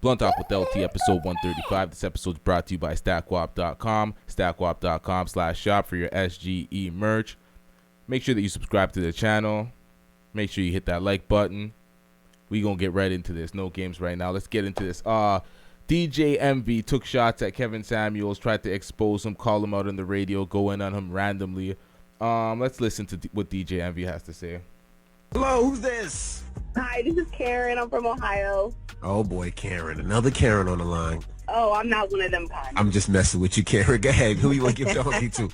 Blunt Talk with LT, episode 135. This episode is brought to you by StackWap.com. StackWap.com/shop for your SGE merch. Make sure that you subscribe to the channel. Make sure you hit that like button. We gonna get right into this. No games right now. Let's get into this. DJ Envy took shots at Kevin Samuels, tried to expose him, call him out on the radio, go in on him randomly. Let's listen to what DJ Envy has to say. Hello, who's this? Hi, this is Karen. I'm from Ohio. Oh boy, Karen. Another Karen on the line. Oh, I'm not one of them kind. I'm just messing with you, Karen. Go ahead. Who you want to give donkey to?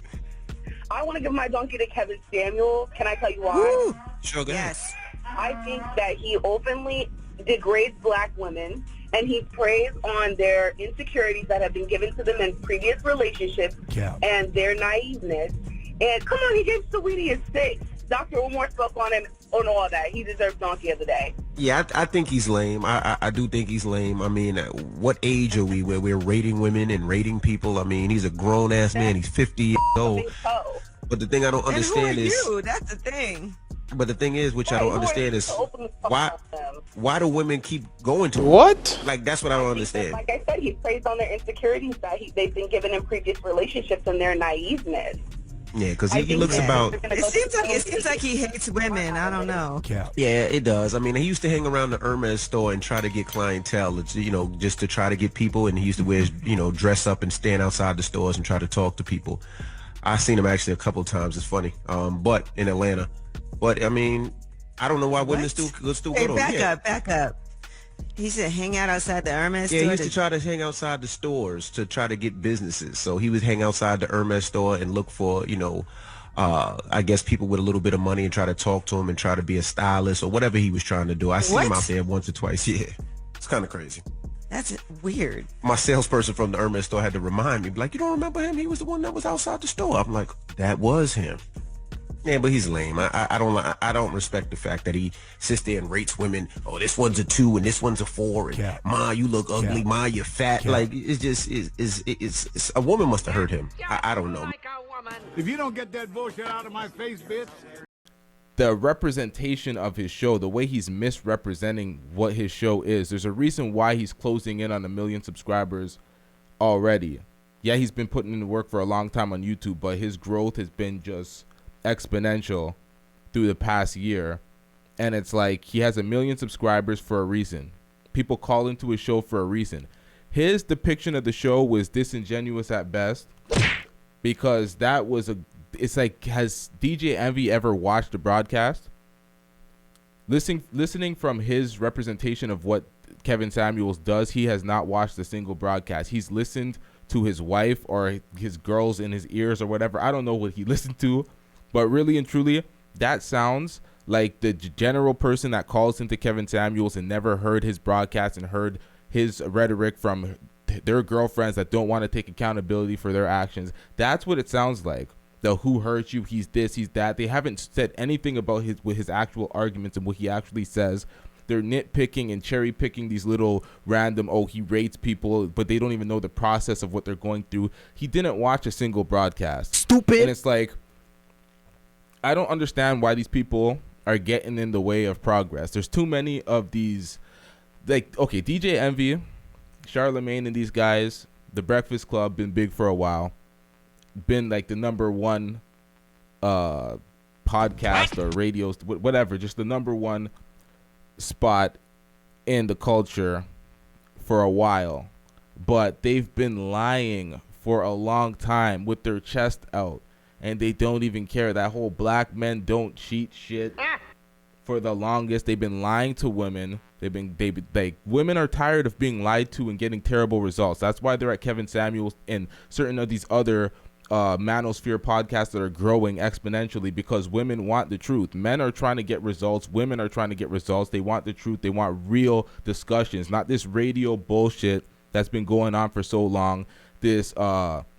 I want to give my donkey to Kevin Samuels. Can I tell you why? Woo! Sure, go ahead. Yes. I think that he openly degrades black women, and he preys on their insecurities that have been given to them in previous relationships and their naiveness. And come on, he gave Saweetie a 6. Dr. Umar spoke on him on all that. He deserves donkey of the day. Yeah, I think he's lame. I do think he's lame. I mean, what age are we where we're rating women and rating people? I mean, he's a grown-ass man. He's 50 years old. But the thing I don't understand is... That's the thing. But the thing is, which I don't understand is, why do women keep going to him? What? Like, that's what I don't understand. Like I said, he preys on their insecurities that they've been given in previous relationships and their naiveness. Yeah, because he looks about... It seems like he hates women. I don't know. Yeah, it does. I mean, he used to hang around the Hermes store and try to get clientele. It's, just to try to get people. And he used to wear, dress up and stand outside the stores and try to talk to people. I've seen him actually a couple times. It's funny. But in Atlanta. But I mean, I don't know why women still go to him. Back up. He said hang out outside the Hermes store. Yeah, he used to try to hang outside the stores to try to get businesses. So he would hang outside the Hermes store and look for, I guess people with a little bit of money and try to talk to him and try to be a stylist or whatever he was trying to do. I see him out there once or twice. Yeah, it's kind of crazy. That's weird. My salesperson from the Hermes store had to remind me, like, you don't remember him? He was the one that was outside the store. I'm like, that was him. Yeah, but he's lame. I don't respect the fact that he sits there and rates women. Oh, this one's a 2 and this one's a 4. And Ma, you look ugly. Ma, you're fat. Like it's just it's a woman must have hurt him. I don't know. If you don't get that bullshit out of my face, bitch. The representation of his show, the way he's misrepresenting what his show is. There's a reason why he's closing in on 1 million subscribers already. Yeah, he's been putting in the work for a long time on YouTube, but his growth has been just exponential through the past year. And it's like he has 1 million subscribers for a reason. People call into his show for a reason. His depiction of the show was disingenuous at best, because that was it's like, has DJ Envy ever watched a broadcast? Listening from his representation of what Kevin Samuels does, he has not watched a single broadcast. He's listened to his wife or his girls in his ears or whatever. I don't know what he listened to. But really and truly, that sounds like the general person that calls into Kevin Samuels and never heard his broadcast and heard his rhetoric from their girlfriends that don't want to take accountability for their actions. That's what it sounds like. The who hurt you, he's this, he's that. They haven't said anything about his actual arguments and what he actually says. They're nitpicking and cherry picking these little random, he rates people, but they don't even know the process of what they're going through. He didn't watch a single broadcast. Stupid. And it's like, I don't understand why these people are getting in the way of progress. There's too many of these, like, okay, DJ Envy, Charlemagne and these guys, The Breakfast Club, been big for a while. Been like the #1 podcast or radio, whatever, just the #1 spot in the culture for a while. But they've been lying for a long time with their chest out. And they don't even care. That whole black men don't cheat shit. For the longest, they've been lying to women. Women are tired of being lied to and getting terrible results. That's why they're at Kevin Samuels and certain of these other manosphere podcasts that are growing exponentially, because women want the truth. Men are trying to get results. Women are trying to get results. They want the truth. They want real discussions, not this radio bullshit that's been going on for so long. This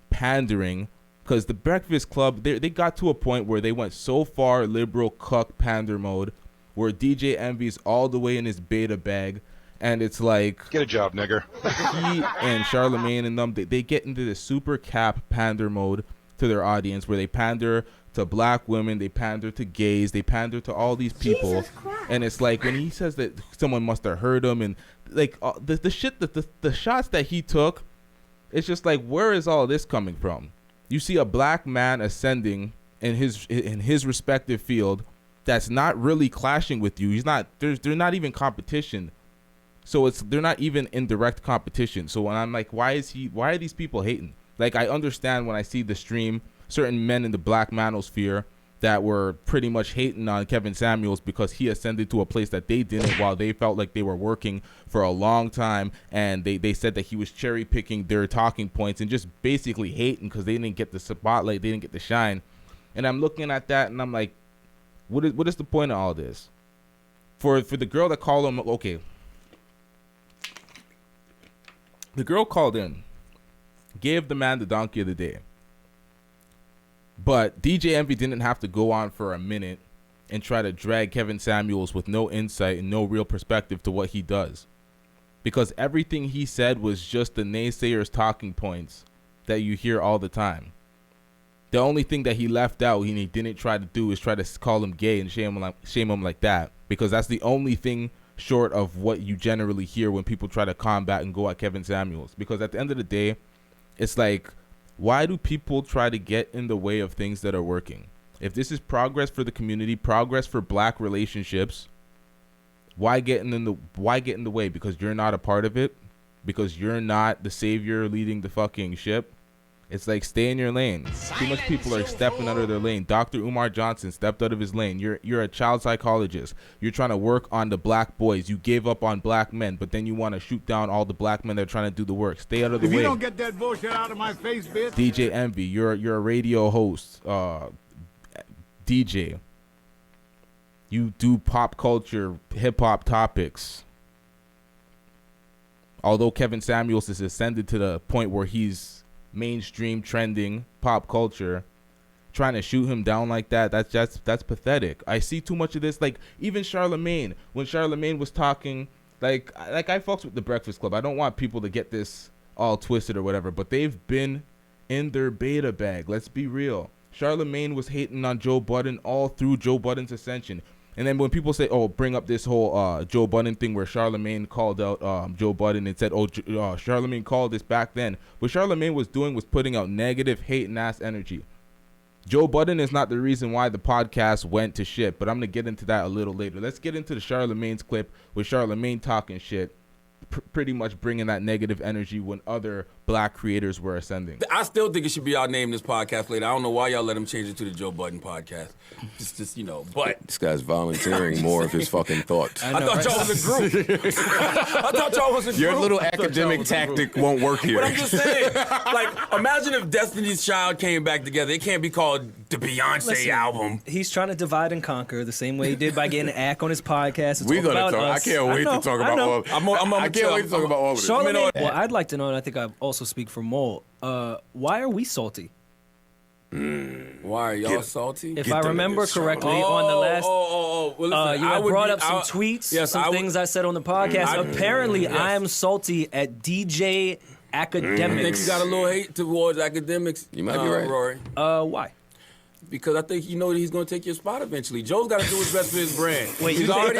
pandering. Because the Breakfast Club, they got to a point where they went so far liberal cuck pander mode, where DJ Envy's all the way in his beta bag, and it's like, get a job, nigger. He and Charlemagne and them, they get into this super cap pander mode to their audience, where they pander to black women, they pander to gays, they pander to all these people. And it's like when he says that someone must have heard him, and like the shit that the shots that he took, it's just like, where is all this coming from? You see a black man ascending in his respective field that's not really clashing with you. They're not even competition. So they're not even in direct competition. So when I'm like, why are these people hating? Like, I understand when I see the stream, certain men in the black manosphere that were pretty much hating on Kevin Samuels because he ascended to a place that they didn't, while they felt like they were working for a long time, and they said that he was cherry picking their talking points and just basically hating because they didn't get the spotlight, they didn't get the shine. And I'm looking at that and I'm like, what is the point of all this? For the girl that called him, okay, the girl called in, gave the man the donkey of the day. But DJ Envy didn't have to go on for a minute and try to drag Kevin Samuels with no insight and no real perspective to what he does. Because everything he said was just the naysayers' talking points that you hear all the time. The only thing that he left out and he didn't try to do is try to call him gay and shame him like that. Because that's the only thing short of what you generally hear when people try to combat and go at Kevin Samuels. Because at the end of the day, it's like, why do people try to get in the way of things that are working? If this is progress for the community, progress for black relationships, why get in the way? Because you're not a part of it? Because you're not the savior leading the fucking ship? It's like, stay in your lane. Too much people are stepping out of their lane. Dr. Umar Johnson stepped out of his lane. You're a child psychologist. You're trying to work on the black boys. You gave up on black men, but then you want to shoot down all the black men that are trying to do the work. Stay out of the way. If you don't get that bullshit out of my face, bitch. DJ Envy, you're a radio host, DJ. You do pop culture, hip hop topics. Although Kevin Samuels has ascended to the point where he's mainstream trending pop culture, trying to shoot him down like that's pathetic. I see too much of this. Like, even Charlemagne, when Charlemagne was talking, like I fucks with the Breakfast Club. I don't want people to get this all twisted or whatever, but they've been in their beta bag. Let's be real. Charlemagne was hating on Joe Budden all through Joe Budden's ascension. And then when people say, oh, bring up this whole Joe Budden thing where Charlemagne called out Joe Budden and said, Charlemagne called this back then. What Charlemagne was doing was putting out negative, hate-and-ass energy. Joe Budden is not the reason why the podcast went to shit, but I'm going to get into that a little later. Let's get into the Charlemagne's clip with Charlemagne talking shit, pretty much bringing that negative energy when other black creators were ascending. I still think it should be our name this podcast later. I don't know why y'all let him change it to the Joe Budden Podcast. Just but this guy's volunteering more of his fucking thoughts. I thought y'all was a group. I thought y'all was a group. Your little academic tactic won't work here. But I'm just saying, like, imagine if Destiny's Child came back together. It can't be called the Beyonce album. He's trying to divide and conquer the same way he did by getting Ack on his podcast. We're gonna talk. I can't wait to talk about all. I can't wait to talk about all of this. Well, I'd like to know, and I think I also speak for Mole. Why are we salty? Why are y'all salty? If I remember correctly, on the last, well, listen, you had brought up some tweets, some things I said on the podcast. Apparently, I am salty at DJ Academics. I think you got a little hate towards academics. You might be right, Rory. Why? Because I think you know that he's going to take your spot eventually. Joe's got to do his best for his brand. Wait, you think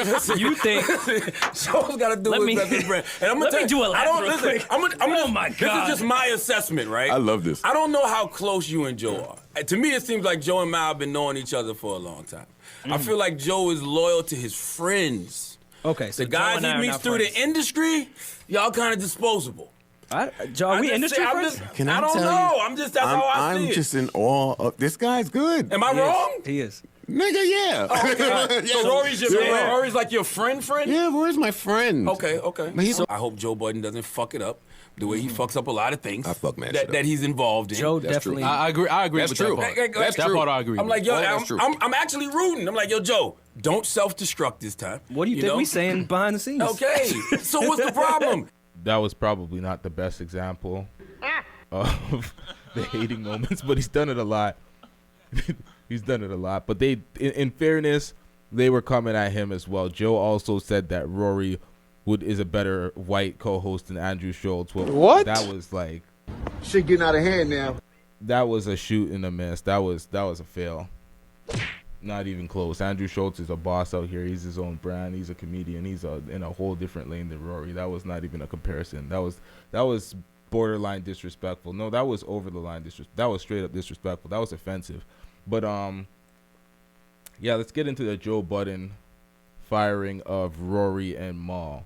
Joe's got to do his best for his brand? And I'm gonna let me do a lap real quick. Oh my God! This is just my assessment, right? I love this. I don't know how close you and Joe are. To me, it seems like Joe and Mal have been knowing each other for a long time. I feel like Joe is loyal to his friends. Okay, so the guys he meets through the industry, y'all kind of disposable. Joe, are we industry friends? I don't know. That's how I see it. I'm just in awe of this guy's good. Am I wrong? He is. Nigga, yeah. Oh, okay. So Rory's your man. Rory's like your friend? Yeah, Rory's my friend. Okay. I hope Joe Budden doesn't fuck it up the way he fucks up a lot of things. I fuck man that he's involved in. Joe definitely. I agree That's with true. that part. That's that true. part I agree I'm with. like, yo, I'm actually rooting. I'm like, yo, Joe, don't self-destruct this time. What do you think we saying behind the scenes? Okay. So what's the problem? That was probably not the best example of the hating moments, but he's done it a lot. But they, in fairness, they were coming at him as well. Joe also said that Rory is a better white co-host than Andrew Schultz. Well, What? That was like Shit getting out of hand now. that was a shoot and a miss. That was a fail. Not even close. Andrew Schultz is a boss out here. He's his own brand. He's a comedian. He's in a whole different lane than Rory. That was not even a comparison. That was borderline disrespectful. No, that was over the line disrespectful. That was straight up disrespectful. That was offensive. But yeah, let's get into the Joe Budden firing of Rory and Mal.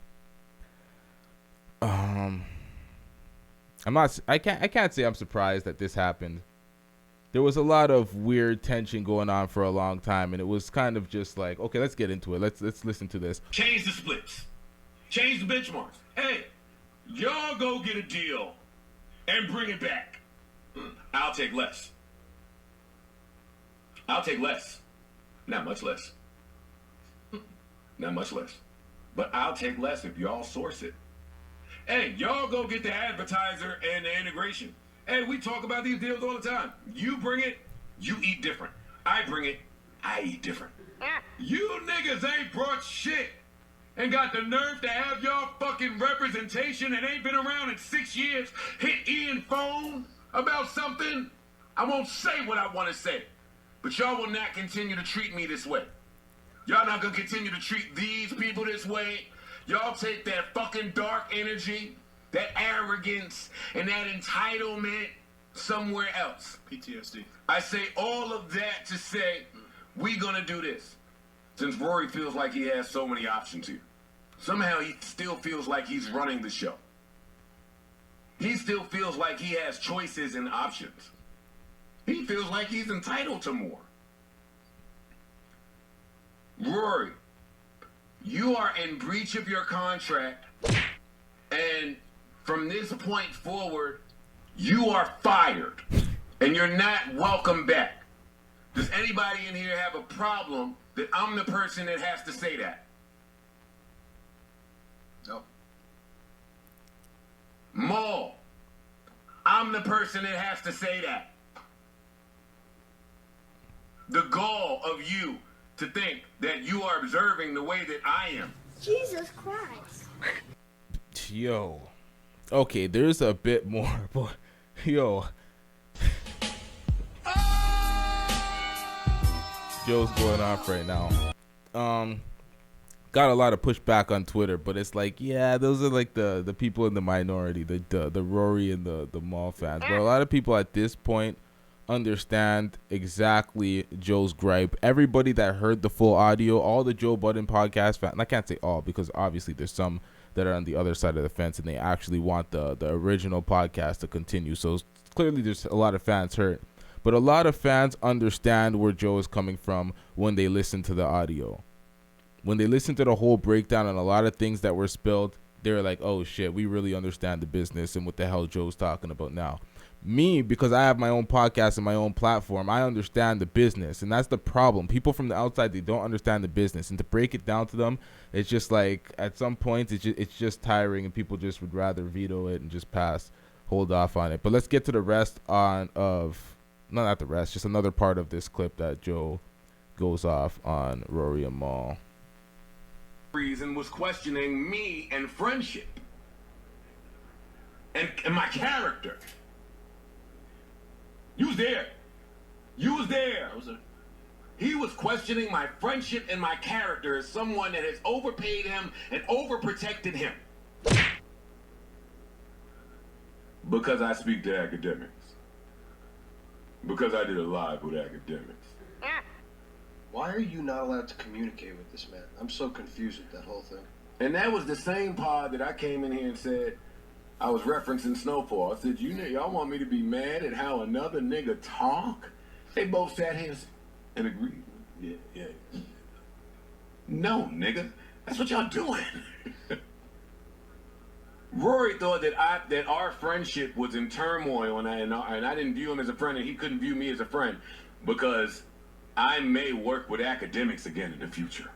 I can't say I'm surprised that this happened. There was a lot of weird tension going on for a long time, and it was kind of just like, okay, let's get into it. Let's listen to this. Change the splits. Change the benchmarks. Hey, y'all go get a deal and bring it back. I'll take less. I'll take less. Not much less. Not much less. But I'll take less if y'all source it. Hey, y'all go get the advertiser and the integration. Hey, we talk about these deals all the time. You bring it, you eat different. I bring it, I eat different. You niggas ain't brought shit and got the nerve to have y'all fucking representation and ain't been around in 6 years. Hit Ian phone about something. I won't say what I want to say, but y'all will not continue to treat me this way. Y'all not gonna continue to treat these people this way. Y'all take that fucking dark energy, that arrogance, and that entitlement somewhere else. PTSD. I say all of that to say, we gonna do this. Since Rory feels like he has so many options here. Somehow he still feels like he's running the show. He still feels like he has choices and options. He feels like he's entitled to more. Rory, you are in breach of your contract, and from this point forward, you are fired, and you're not welcome back. Does anybody in here have a problem that I'm the person that has to say that? No. Mal, I'm the person that has to say that. The gall of you to think that you are observing the way that I am. Jesus Christ. Yo. Okay, there's a bit more, but yo. Joe's going off right now. Got a lot of pushback on Twitter, but it's like, yeah, those are like the people in the minority, the Rory and the Mal fans. But a lot of people at this point understand exactly Joe's gripe. Everybody that heard the full audio, all the Joe Budden podcast fans, and I can't say all because obviously there's some that are on the other side of the fence and they actually want the original podcast to continue. So clearly there's a lot of fans hurt. But a lot of fans understand where Joe is coming from when they listen to the audio. When they listen to the whole breakdown and a lot of things that were spilled, they're like, oh shit, we really understand the business and what the hell Joe's talking about now. Me, because I have my own podcast and my own platform, I understand the business, and that's the problem. People from the outside, they don't understand the business, and to break it down to them, it's just like at some point it's just tiring, and people just would rather veto it and just hold off on it. But let's get to the rest just another part of this clip that Joe goes off on Rory and Mal. Reason was questioning me and friendship and my character. You was there. You was there. I was there. He was questioning my friendship and my character as someone that has overpaid him and overprotected him. Because I speak to academics. Because I did a live with academics. Why are you not allowed to communicate with this man? I'm so confused with that whole thing. And that was the same pod that I came in here and said, I was referencing Snowfall. I said, y'all want me to be mad at how another nigga talk? They both sat here and agreed. Yeah. No, nigga. That's what y'all doing. Rory thought that our friendship was in turmoil, and I didn't view him as a friend, and he couldn't view me as a friend because I may work with academics again in the future.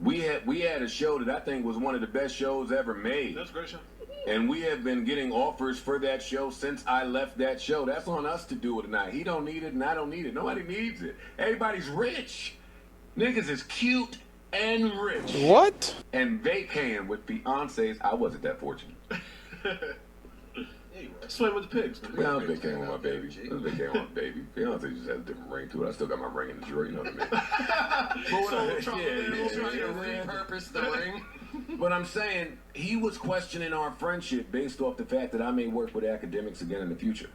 We had a show that I think was one of the best shows ever made. That's a great show. And we have been getting offers for that show since I left that show. That's on us to do it tonight. He don't need it and I don't need it. Nobody needs it. Everybody's rich. Niggas is cute and rich. What? And vacating with fiancés. I wasn't that fortunate. Yeah, Swim with the pigs. Yeah, I was vacating with my baby. I was vacating with my baby. Fiance just has a different ring to it. I still got my ring in the drawer, you know what I mean? Repurpose the ring. But I'm saying, he was questioning our friendship based off the fact that I may work with academics again in the future.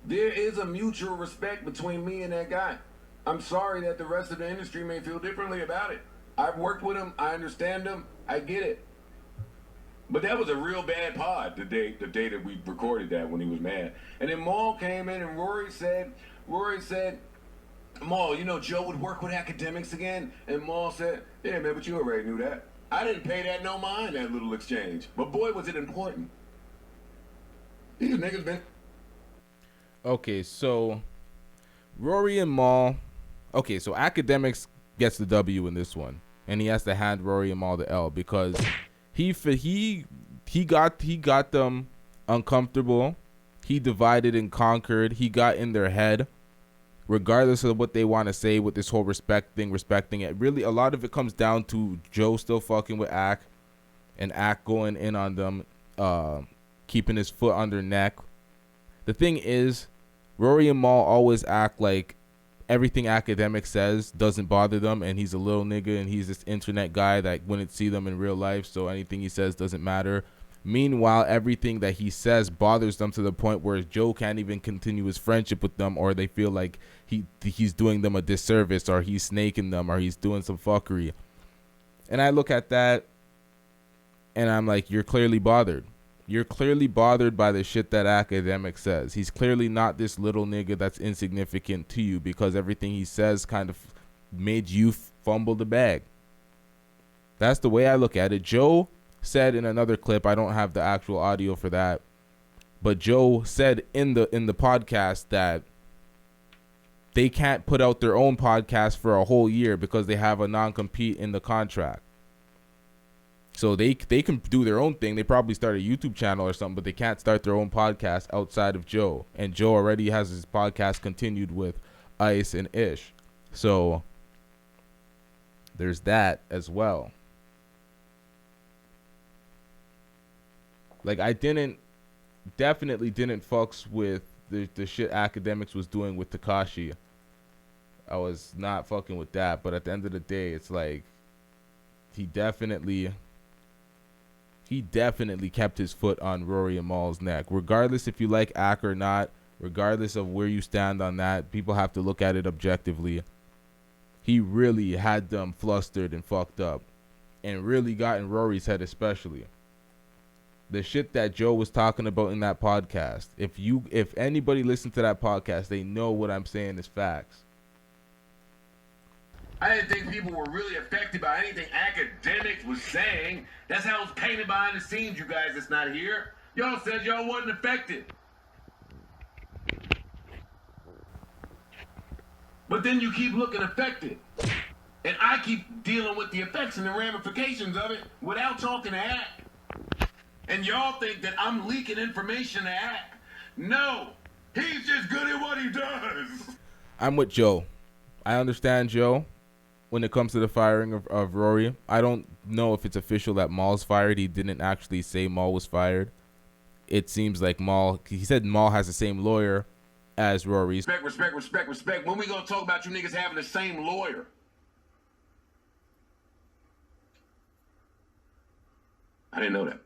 There is a mutual respect between me and that guy. I'm sorry that the rest of the industry may feel differently about it. I've worked with him. I understand him. I get it. But that was a real bad pod the day that we recorded that when he was mad. And then Mal came in and Rory said, Mal, you know Joe would work with academics again? And Mal said, yeah, man, but you already knew that. I didn't pay that no mind, that little exchange. But boy, was it important. These niggas been... Okay, so Rory and Mal. Okay, so academics gets the W in this one, and he has to hand Rory and Mal the L because he got them uncomfortable. He divided and conquered. He got in their head, regardless of what they want to say with this whole respecting it. Really, a lot of it comes down to Joe still fucking with Ak, and Ak going in on them, keeping his foot on their neck. The thing is, Rory and Mal always act like everything academic says doesn't bother them, and he's a little nigga, and he's this internet guy that wouldn't see them in real life, so anything he says doesn't matter. Meanwhile, everything that he says bothers them to the point where Joe can't even continue his friendship with them, or they feel like he's doing them a disservice, or he's snaking them, or he's doing some fuckery. And I look at that, and I'm like, you're clearly bothered. You're clearly bothered by the shit that academic says. He's clearly not this little nigga that's insignificant to you because everything he says kind of made you fumble the bag. That's the way I look at it. Joe said in another clip, I don't have the actual audio for that, but Joe said in the podcast that they can't put out their own podcast for a whole year because they have a non-compete in the contract. So they can do their own thing. They probably start a YouTube channel or something, but they can't start their own podcast outside of Joe. And Joe already has his podcast continued with Ice and Ish. So there's that as well. Like, I definitely didn't fucks with the shit academics was doing with Tekashi. I was not fucking with that. But at the end of the day, it's like he definitely kept his foot on Rory and Mal's neck. Regardless if you like Ak or not, regardless of where you stand on that, people have to look at it objectively. He really had them flustered and fucked up, and really got in Rory's head especially. The shit that Joe was talking about in that podcast, if anybody listened to that podcast, they know what I'm saying is facts. I didn't think people were really affected by anything academics was saying. That's how it was painted behind the scenes, you guys that's not here. Y'all said y'all wasn't affected. But then you keep looking affected. And I keep dealing with the effects and the ramifications of it without talking to Ak. And y'all think that I'm leaking information to Ak. No, he's just good at what he does. I'm with Joe. I understand Joe when it comes to the firing of Rory. I don't know if it's official that Mal's fired. He didn't actually say Mal was fired. It seems like he said Mal has the same lawyer as Rory. Respect. When we gonna talk about you niggas having the same lawyer? I didn't know that.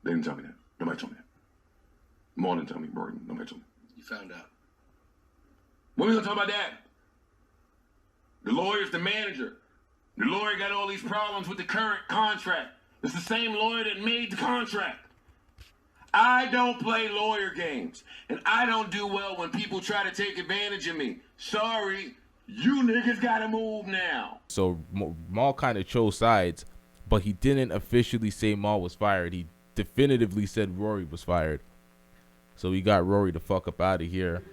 They didn't tell me that. Nobody told me that. Mal didn't tell me. Rory, nobody told me. You found out. When we gonna talk about that? The lawyer's the manager. The lawyer got all these problems with the current contract. It's the same lawyer that made the contract. I don't play lawyer games, and I don't do well when people try to take advantage of me. Sorry, you niggas gotta move now. So Mal kind of chose sides, but he didn't officially say Mal was fired. He definitively said Rory was fired. So we got Rory the fuck up out of here.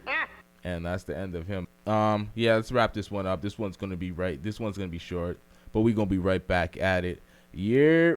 And that's the end of him. Yeah, let's wrap this one up. This one's gonna be short, but we're gonna be right back at it. Yeah.